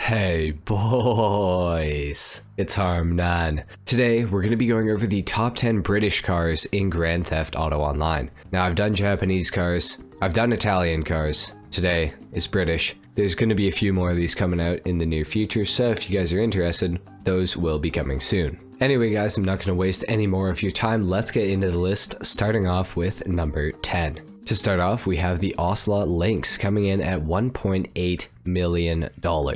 Hey boys, it's HarmNone. Today we're going to be going over the top 10 British cars in Grand Theft Auto Online. Now I've done Japanese cars, I've done Italian cars, today is British. There's going to be a few more of these coming out in the near future, so if you guys are interested, those will be coming soon. Anyway guys, I'm not going to waste any more of your time, let's get into the list, starting off with number 10. To start off, we have the Oslo Lynx coming in at $1.8 million. Now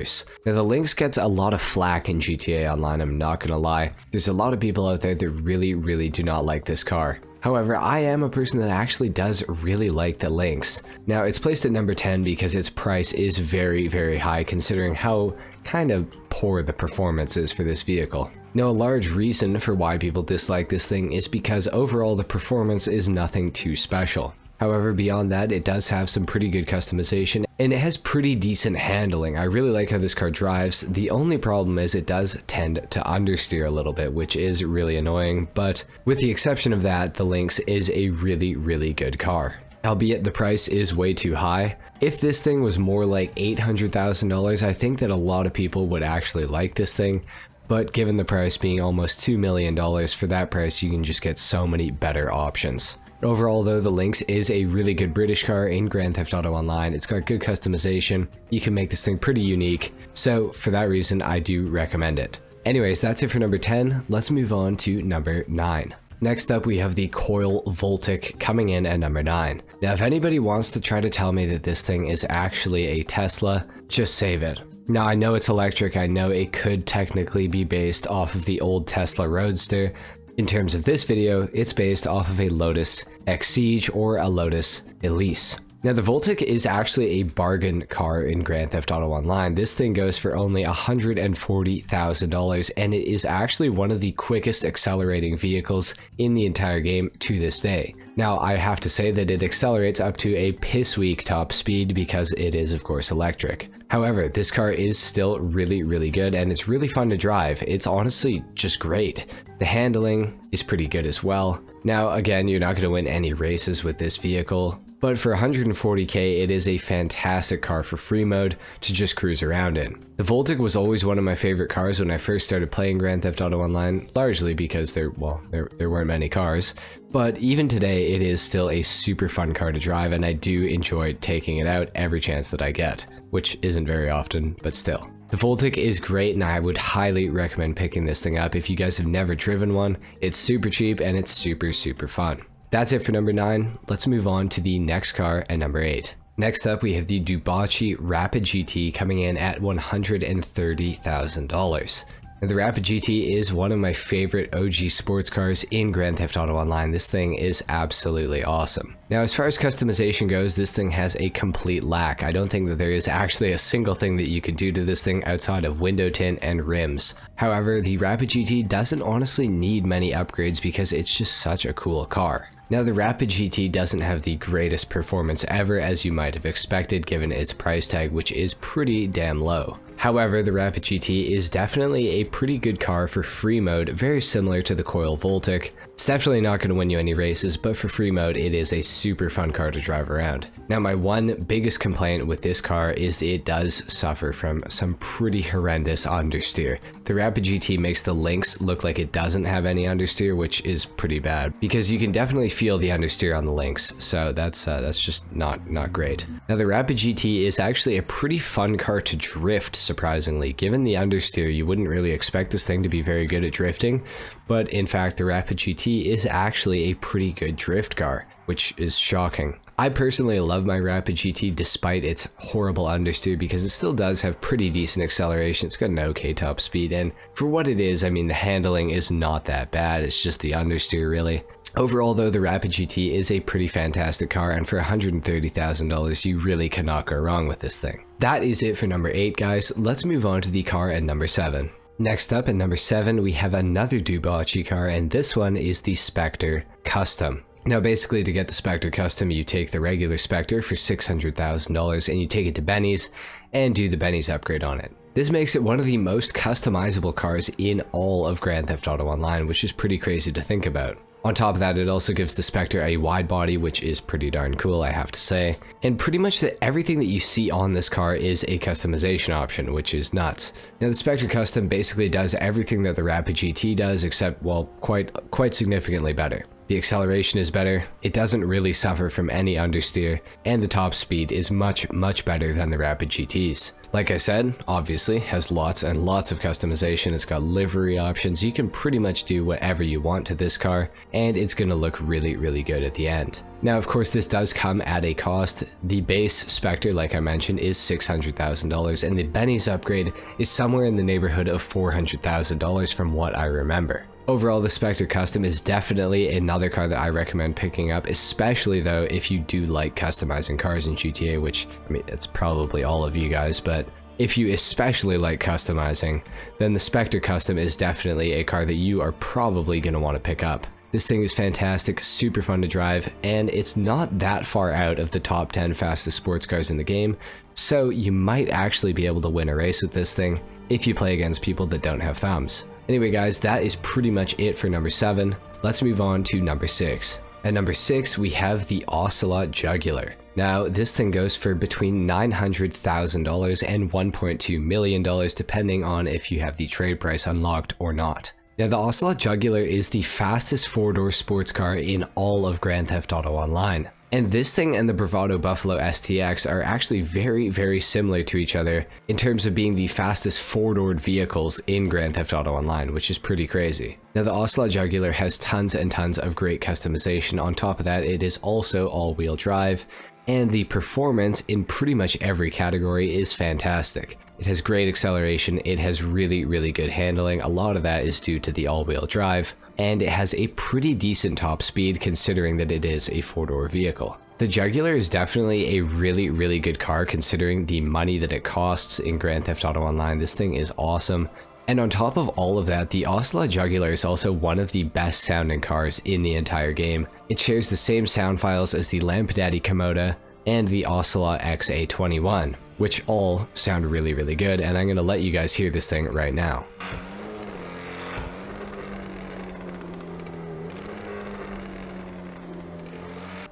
the Lynx gets a lot of flack in GTA Online, I'm not gonna lie. There's a lot of people out there that really do not like this car. However, I am a person that actually does really like the Lynx. Now it's placed at number 10 because its price is very high considering how kind of poor the performance is for this vehicle. Now a large reason for why people dislike this thing is because overall the performance is nothing too special. However, beyond that, it does have some pretty good customization, and it has pretty decent handling. I really like how this car drives. The only problem is it does tend to understeer a little bit, which is really annoying, but with the exception of that, the Lynx is a really good car. Albeit the price is way too high. If this thing was more like $800,000, I think that a lot of people would actually like this thing, but given the price being almost $2 million, for that price you can just get so many better options. Overall though, the Lynx is a really good British car in Grand Theft Auto Online. It's got good customization, you can make this thing pretty unique, so for that reason I do recommend it. Anyways, that's it for number 10, let's move on to number 9. Next up we have the Coil Voltic coming in at number 9. Now if anybody wants to try to tell me that this thing is actually a Tesla, just save it. Now I know it's electric, I know it could technically be based off of the old Tesla Roadster. In terms of this video, it's based off of a Lotus Exige or a Lotus Elise. Now the Voltic is actually a bargain car in Grand Theft Auto Online. This thing goes for only $140,000 and it is actually one of the quickest accelerating vehicles in the entire game to this day. Now I have to say that it accelerates up to a piss weak top speed because it is of course electric. However, this car is still really good and it's really fun to drive. It's honestly just great. The handling is pretty good as well. Now again, you're not going to win any races with this vehicle, but for $140K it is a fantastic car for free mode to just cruise around in. The Voltic was always one of my favorite cars when I first started playing Grand Theft Auto Online, largely because there weren't many cars, but even today it is still a super fun car to drive and I do enjoy taking it out every chance that I get, which isn't very often, but still. The Voltic is great and I would highly recommend picking this thing up if you guys have never driven one. It's super cheap and it's super fun. That's it for number 9, let's move on to the next car at number 8. Next up we have the DUGG Rapid GT coming in at $130,000. Now, the Rapid GT is one of my favorite OG sports cars in Grand Theft Auto Online. This thing is absolutely awesome. Now as far as customization goes, this thing has a complete lack. I don't think that there is actually a single thing that you can do to this thing outside of window tint and rims. However, the Rapid GT doesn't honestly need many upgrades because it's just such a cool car. Now the Rapid GT doesn't have the greatest performance ever, as you might have expected given its price tag, which is pretty damn low. However, the Rapid GT is definitely a pretty good car for free mode, very similar to the Coil Voltic. It's definitely not going to win you any races, but for free mode it is a super fun car to drive around. Now my one biggest complaint with this car is it does suffer from some pretty horrendous understeer. The Rapid GT makes the Lynx look like it doesn't have any understeer, which is pretty bad, because you can definitely feel the understeer on the Lynx, so that's just not great. Now the Rapid GT is actually a pretty fun car to drift, surprisingly. Given the understeer, you wouldn't really expect this thing to be very good at drifting, but in fact the Rapid GT is actually a pretty good drift car, which is shocking. I personally love my Rapid GT despite its horrible understeer because it still does have pretty decent acceleration. It's got an okay top speed, and for what it is, I mean, the handling is not that bad, it's just the understeer really. Overall though, the Rapid GT is a pretty fantastic car, and for $130,000 you really cannot go wrong with this thing. That is it for number 8 guys, let's move on to the car at number 7. Next up at number 7 we have another DUGG car, and this one is the Spectre Custom. Now basically, to get the Spectre Custom, you take the regular Spectre for $600,000 and you take it to Benny's and do the Benny's upgrade on it. This makes it one of the most customizable cars in all of Grand Theft Auto Online, which is pretty crazy to think about. On top of that, it also gives the Spectre a wide body, which is pretty darn cool, I have to say. And pretty much everything that you see on this car is a customization option, which is nuts. Now, the Spectre Custom basically does everything that the Rapid GT does, except, well, quite significantly better. The acceleration is better, it doesn't really suffer from any understeer, and the top speed is much better than the Rapid GTs. Like I said, obviously, has lots and lots of customization. It's got livery options. You can pretty much do whatever you want to this car, and it's going to look really good at the end. Now, of course, this does come at a cost. The base Spectre, like I mentioned, is $600,000, and the Benny's upgrade is somewhere in the neighborhood of $400,000 from what I remember. Overall, the Spectre Custom is definitely another car that I recommend picking up, especially though if you do like customizing cars in GTA, which, I mean, it's probably all of you guys, but if you especially like customizing, then the Spectre Custom is definitely a car that you are probably going to want to pick up. This thing is fantastic, super fun to drive, and it's not that far out of the top 10 fastest sports cars in the game, so you might actually be able to win a race with this thing if you play against people that don't have thumbs. Anyway guys, that is pretty much it for number 7. Let's move on to number 6. At number 6, we have the Ocelot Jugular. Now, this thing goes for between $900,000 and $1.2 million, depending on if you have the trade price unlocked or not. Now, the Ocelot Jugular is the fastest 4-door sports car in all of Grand Theft Auto Online. And this thing and the Bravado Buffalo STX are actually very similar to each other in terms of being the fastest 4-doored vehicles in Grand Theft Auto Online, which is pretty crazy. Now, the Ocelot Jugular has tons and tons of great customization. On top of that, it is also all-wheel drive, and the performance in pretty much every category is fantastic. It has great acceleration, it has really good handling. A lot of that is due to the all-wheel drive, and it has a pretty decent top speed considering that it is a 4-door vehicle. The Jugular is definitely a really good car considering the money that it costs in Grand Theft Auto Online. This thing is awesome. And on top of all of that, the Ocelot Jugular is also one of the best sounding cars in the entire game. It shares the same sound files as the Lampadaddy Komoda and the Ocelot XA21, which all sound really good, and I'm going to let you guys hear this thing right now.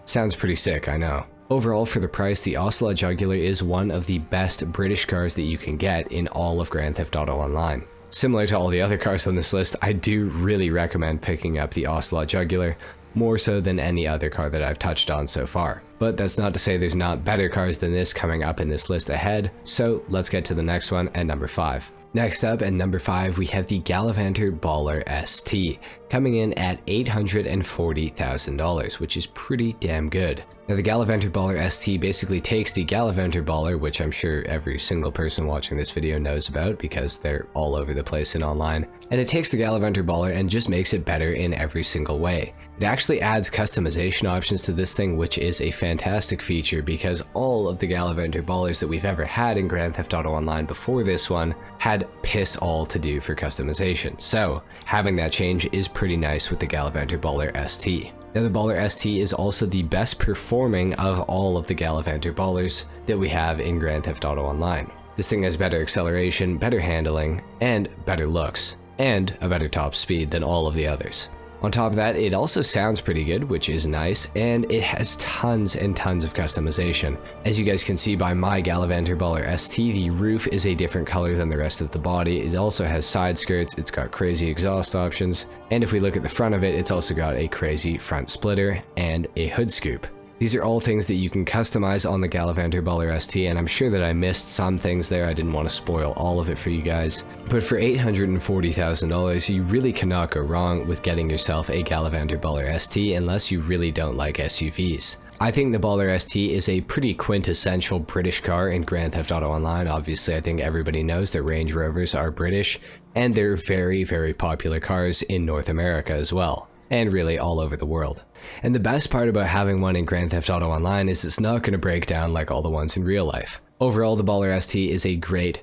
Sounds pretty sick, I know. Overall, for the price, the Ocelot Jugular is one of the best British cars that you can get in all of Grand Theft Auto Online. Similar to all the other cars on this list, I do really recommend picking up the Ocelot Jugular, more so than any other car that I've touched on so far. But that's not to say there's not better cars than this coming up in this list ahead, so let's get to the next one at number 5. Next up at number 5, we have the Gallivanter Baller ST, coming in at $840,000, which is pretty damn good. Now, the Gallivanter Baller ST basically takes the Gallivanter Baller, which I'm sure every single person watching this video knows about because they're all over the place in online, and it takes the Gallivanter Baller and just makes it better in every single way. It actually adds customization options to this thing, which is a fantastic feature because all of the Gallivanter Ballers that we've ever had in Grand Theft Auto Online before this one had piss all to do for customization. So having that change is pretty nice with the Gallivanter Baller ST. Now, the Baller ST is also the best performing of all of the Gallivanter Ballers that we have in Grand Theft Auto Online. This thing has better acceleration, better handling, and better looks, and a better top speed than all of the others. On top of that, it also sounds pretty good, which is nice, and it has tons and tons of customization. As you guys can see by my Gallivanter Baller ST, the roof is a different color than the rest of the body. It also has side skirts, it's got crazy exhaust options, and if we look at the front of it, it's also got a crazy front splitter and a hood scoop. These are all things that you can customize on the Gallivanter Baller ST, and I'm sure that I missed some things there. I didn't want to spoil all of it for you guys. But for $840,000, you really cannot go wrong with getting yourself a Gallivanter Baller ST unless you really don't like SUVs. I think the Baller ST is a pretty quintessential British car in Grand Theft Auto Online. Obviously, I think everybody knows that Range Rovers are British, and they're very popular cars in North America as well, and really all over the world. And the best part about having one in Grand Theft Auto Online is it's not going to break down like all the ones in real life. Overall, the Baller ST is a great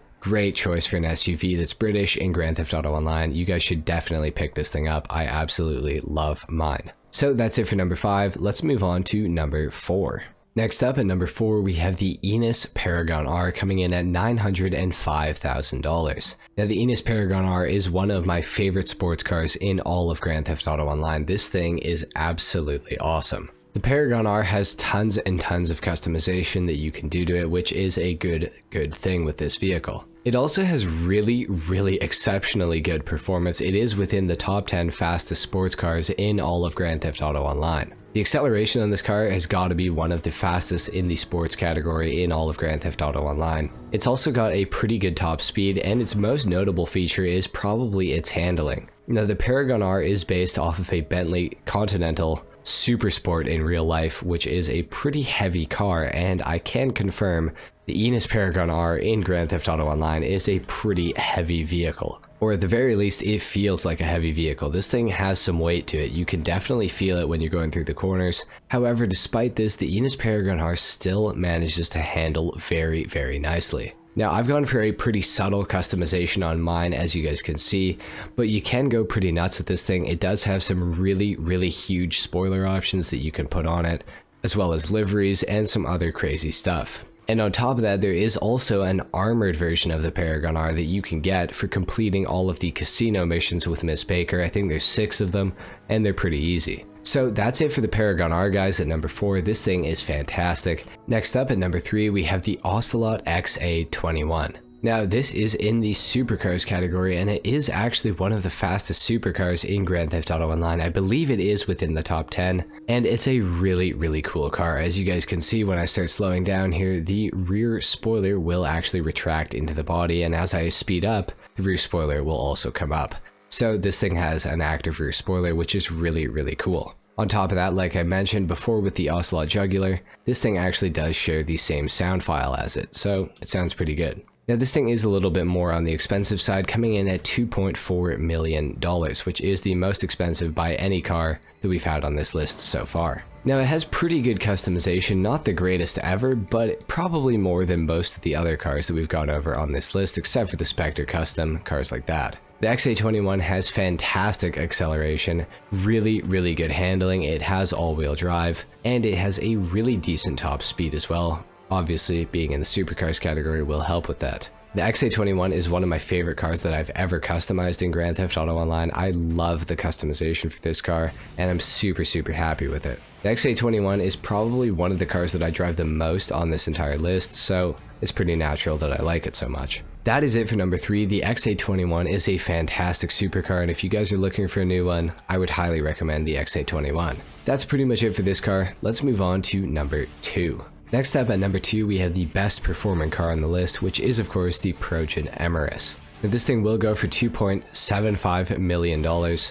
choice for an SUV that's British in Grand Theft Auto Online. You guys should definitely pick this thing up. I absolutely love mine. So that's it for number 5. Let's move on to number 4. Next up at number 4, we have the EST Paragon R coming in at $905,000. Now the EST Paragon R is one of my favorite sports cars in all of Grand Theft Auto Online. This thing is absolutely awesome. The Paragon R has tons and tons of customization that you can do to it, which is a good thing with this vehicle. It also has really exceptionally good performance. It is within the top 10 fastest sports cars in all of Grand Theft Auto Online. The acceleration on this car has got to be one of the fastest in the sports category in all of Grand Theft Auto Online. It's also got a pretty good top speed, and its most notable feature is probably its handling. Now the Paragon R is based off of a Bentley Continental Super Sport in real life, which is a pretty heavy car, and I can confirm the EST Paragon R in Grand Theft Auto Online is a pretty heavy vehicle. Or at the very least, it feels like a heavy vehicle. This thing has some weight to it. You can definitely feel it when you're going through the corners. However, despite this, the EST Paragon R still manages to handle very nicely. Now, I've gone for a pretty subtle customization on mine, as you guys can see, but you can go pretty nuts with this thing. It does have some really huge spoiler options that you can put on it, as well as liveries and some other crazy stuff. And on top of that, there is also an armored version of the Paragon R that you can get for completing all of the casino missions with Miss Baker. I think there's 6 of them, and they're pretty easy. So that's it for the Paragon R, guys, at number 4. This thing is fantastic. Next up at number 3, we have the Ocelot XA21. Now, this is in the supercars category, and it is actually one of the fastest supercars in Grand Theft Auto Online. I believe it is within the top 10, and it's a really cool car. As you guys can see, when I start slowing down here, the rear spoiler will actually retract into the body, and as I speed up, the rear spoiler will also come up. So this thing has an active rear spoiler, which is really cool. On top of that, like I mentioned before with the Ocelot Jugular, this thing actually does share the same sound file as it, so it sounds pretty good. Now this thing is a little bit more on the expensive side, coming in at $2.4 million, which is the most expensive by any car that we've had on this list so far. Now it has pretty good customization, not the greatest ever, but probably more than most of the other cars that we've gone over on this list, except for the Spectre Custom, cars like that. The XA21 has fantastic acceleration, really good handling, it has all-wheel drive, and it has a really decent top speed as well. Obviously, being in the supercars category will help with that. The XA21 is one of my favorite cars that I've ever customized in Grand Theft Auto Online. I love the customization for this car, and I'm super happy with it. The XA21 is probably one of the cars that I drive the most on this entire list, so it's pretty natural that I like it so much. That is it for number 3. The XA21 is a fantastic supercar, and if you guys are looking for a new one, I would highly recommend the XA21. That's pretty much it for this car. Let's move on to number 2. Next up at number 2, we have the best performing car on the list, which is of course the Progen Emirates. Now this thing will go for $2.75 million,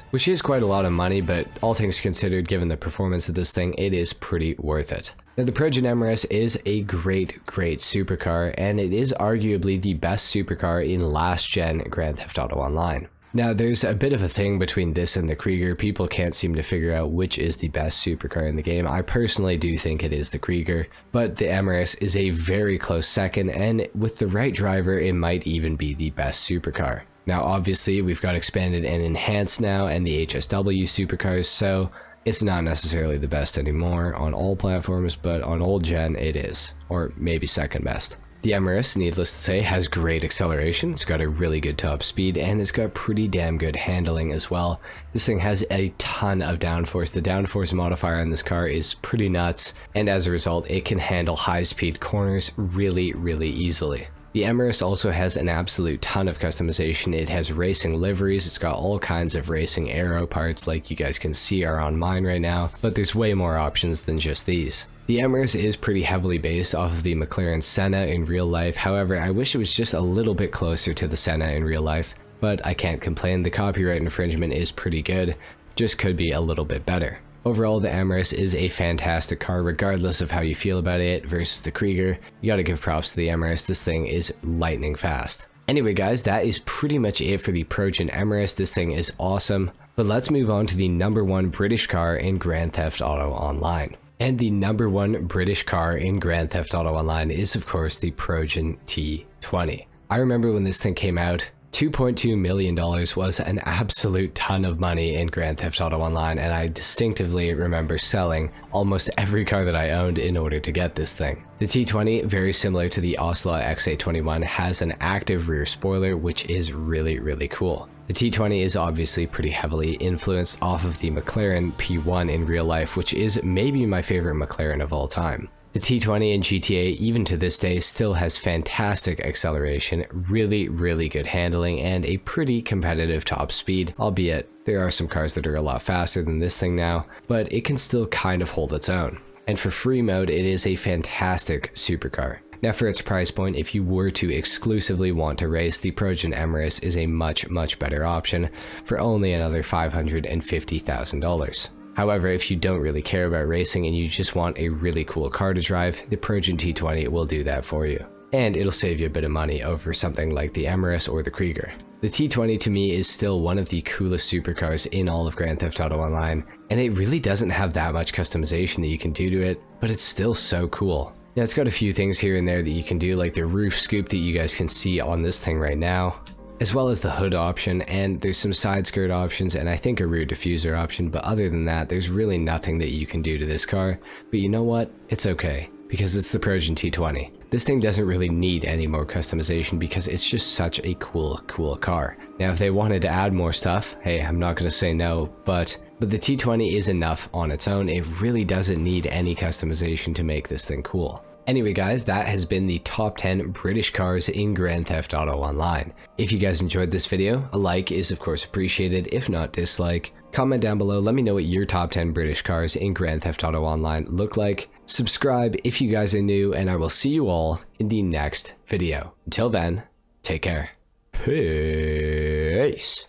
which is quite a lot of money, but all things considered, given the performance of this thing, it is pretty worth it. Now the Progen Emirates is a great supercar, and it is arguably the best supercar in last gen Grand Theft Auto Online. Now there's a bit of a thing between this and the Krieger. People can't seem to figure out which is the best supercar in the game. I personally do think it is the Krieger, but the Emirates is a very close second, and with the right driver it might even be the best supercar. Now obviously we've got expanded and enhanced now and the HSW supercars, so it's not necessarily the best anymore on all platforms, but on old gen it is, or maybe second best. The Emirates, needless to say, has great acceleration, it's got a really good top speed, and it's got pretty damn good handling as well. This thing has a ton of downforce. The downforce modifier on this car is pretty nuts, and as a result, it can handle high-speed corners really easily. The Emirates also has an absolute ton of customization. It has racing liveries, it's got all kinds of racing aero parts like you guys can see are on mine right now, but there's way more options than just these. The Emirates is pretty heavily based off of the McLaren Senna in real life, however I wish it was just a little bit closer to the Senna in real life, but I can't complain, the copyright infringement is pretty good, just could be a little bit better. Overall, the Emirates is a fantastic car regardless of how you feel about it versus the Krieger. You gotta give props to the Emirates, this thing is lightning fast. Anyway guys, that is pretty much it for the Progen Emirates. This thing is awesome, but let's move on to the #1 British car in Grand Theft Auto Online. And the #1 British car in Grand Theft Auto Online is of course the Progen T20. I remember when this thing came out, $2.2 million was an absolute ton of money in Grand Theft Auto Online, and I distinctively remember selling almost every car that I owned in order to get this thing. The T20, very similar to the Oslo XA21, has an active rear spoiler, which is really cool. The T20 is obviously pretty heavily influenced off of the McLaren P1 in real life, which is maybe my favorite McLaren of all time. The T20 in GTA, even to this day, still has fantastic acceleration, really good handling, and a pretty competitive top speed, albeit there are some cars that are a lot faster than this thing now, but it can still kind of hold its own. And for free mode, it is a fantastic supercar. Now for its price point, if you were to exclusively want to race, the Progen Emirates is a much better option for only another $550,000. However, if you don't really care about racing and you just want a really cool car to drive, the Progen T20 will do that for you. And it'll save you a bit of money over something like the Emirates or the Krieger. The T20 to me is still one of the coolest supercars in all of Grand Theft Auto Online, and it really doesn't have that much customization that you can do to it, but it's still so cool. Now it's got a few things here and there that you can do, like the roof scoop that you guys can see on this thing right now, as well as the hood option, and there's some side skirt options and I think a rear diffuser option, but other than that, there's really nothing that you can do to this car. But you know what? It's okay, because it's the Progen T20. This thing doesn't really need any more customization because it's just such a cool car. Now if they wanted to add more stuff, hey, I'm not going to say no, but the T20 is enough on its own. It really doesn't need any customization to make this thing cool. Anyway guys, that has been the top 10 British cars in Grand Theft Auto Online. If you guys enjoyed this video, a like is of course appreciated, if not dislike. Comment down below, let me know what your top 10 British cars in Grand Theft Auto Online look like. Subscribe if you guys are new, and I will see you all in the next video. Until then, take care. Peace.